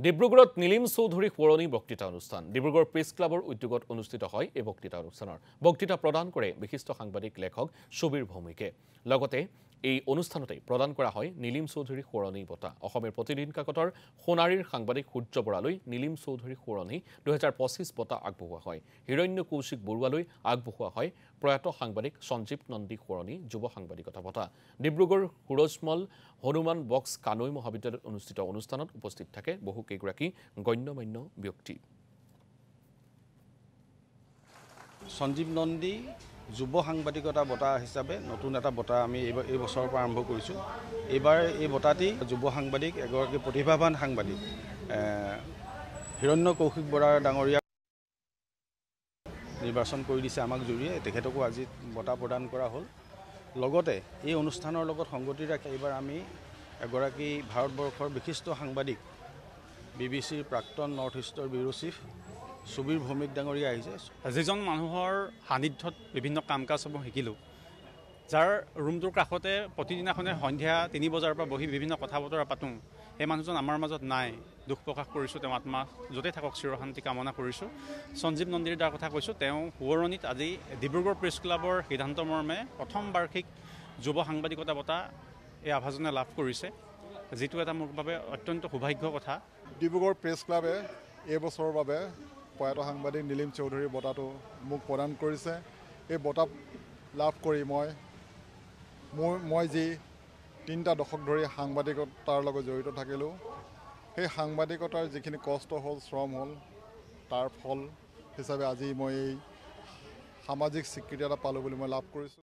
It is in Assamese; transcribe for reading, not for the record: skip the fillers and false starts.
ডিব্ৰুগড়ত নীলিম চৌধুৰী সোঁৱৰণী বক্তৃতা অনুষ্ঠান ডিব্ৰুগড় প্ৰেছ ক্লাবৰ উদ্যোগত অনুষ্ঠিত হয় এই বক্তৃতা অনুষ্ঠানৰ বক্তৃতা প্ৰদান কৰে বিশিষ্ট সাংবাদিক লেখক সুবীৰ ভৌমিকে লগতে এই অনুষ্ঠানতে প্ৰদান কৰা হয় নীলিম চৌধুৰী সোঁৱৰণী বঁটা অসমৰ প্ৰতিদিন কাকতৰ সোণাৰীৰ সাংবাদিক সূৰ্য বৰালৈ নীলিম চৌধুৰী সোঁৱৰণী 2025 বঁটা আগবঢ়োৱা হয় হিৰণ্য কৌশিক বৰুৱালৈ আগবঢ়োৱা হয় প্ৰয়াত সাংবাদিক সঞ্জীৱ নন্দী সোঁৱৰণী যুৱ সাংবাদিকতা বঁটা ডিব্ৰুগড় সুৰজমল হনুমান বক্স কানৈ মহাবিদ্যালয়ত অনুষ্ঠিত অনুষ্ঠানত উপস্থিত থাকে বহু কেইগৰাকী গণ্যমান্য ব্যক্তি সঞ্জীৱ নন্দী যুৱ সাংবাদিকতা বঁটা হিচাপে নতুন এটা বঁটা আমি এই বছৰৰ পৰা আৰম্ভ কৰিছোঁ এইবাৰ এই বঁটাটি যুৱ সাংবাদিক এগৰাকী প্ৰতিভাৱান সাংবাদিক হিৰণ্য কৌশিক বৰা ডাঙৰীয়া নিৰ্বাচন কৰি দিছে আমাক জৰিয়ে তেখেতকো আজি বঁটা প্ৰদান কৰা হ'ল লগতে এই অনুষ্ঠানৰ লগত সংগতি ৰাখি এইবাৰ আমি এগৰাকী ভাৰতবৰ্ষৰ বিশিষ্ট সাংবাদিক বিবিচিৰ প্ৰাক্তন নৰ্থ ইষ্টৰ ব্যুৰো চিফ সুবীৰ ভৌমিক ডাঙৰীয়া আহিছে যিজন মানুহৰ সান্নিধ্যত বিভিন্ন কাম কাজসমূহ শিকিলোঁ যাৰ ৰুমটোৰ কাষতে প্ৰতিদিনাখনে সন্ধিয়া 3 বজাৰ পৰা বহি বিভিন্ন কথা বতৰা পাতোঁ সেই মানুহজন আমাৰ মাজত নাই দুখ প্ৰকাশ কৰিছোঁ তেওঁ আত্মা য'তে থাকক চিৰশান্তি কামনা কৰিছোঁ সঞ্জীৱ নন্দীৰ দ্বাৰা কথা কৈছোঁ তেওঁ সোঁৱৰণীত আজি ডিব্ৰুগড় প্ৰেছ ক্লাবৰ সিদ্ধান্ত মৰ্মে প্ৰথম বাৰ্ষিক যুৱ সাংবাদিকতা বঁটা এই আভাজনে লাভ কৰিছে যিটো এটা মোৰ বাবে অত্যন্ত সৌভাগ্য কথা ডিব্ৰুগড় প্ৰেছ ক্লাবে এই বছৰৰ বাবে প্ৰয়াত সাংবাদিক নীলিম চৌধুৰীৰ বঁটাটো মোক প্ৰদান কৰিছে এই বঁটা লাভ কৰি মই যি 3টা দশক ধৰি সাংবাদিকতাৰ লগত জড়িত থাকিলোঁ সেই সাংবাদিকতাৰ যিখিনি কষ্ট হ'ল শ্ৰম হ'ল তাৰ ফল হিচাপে আজি মই এই সামাজিক স্বীকৃতি এটা পালোঁ বুলি মই লাভ কৰিছোঁ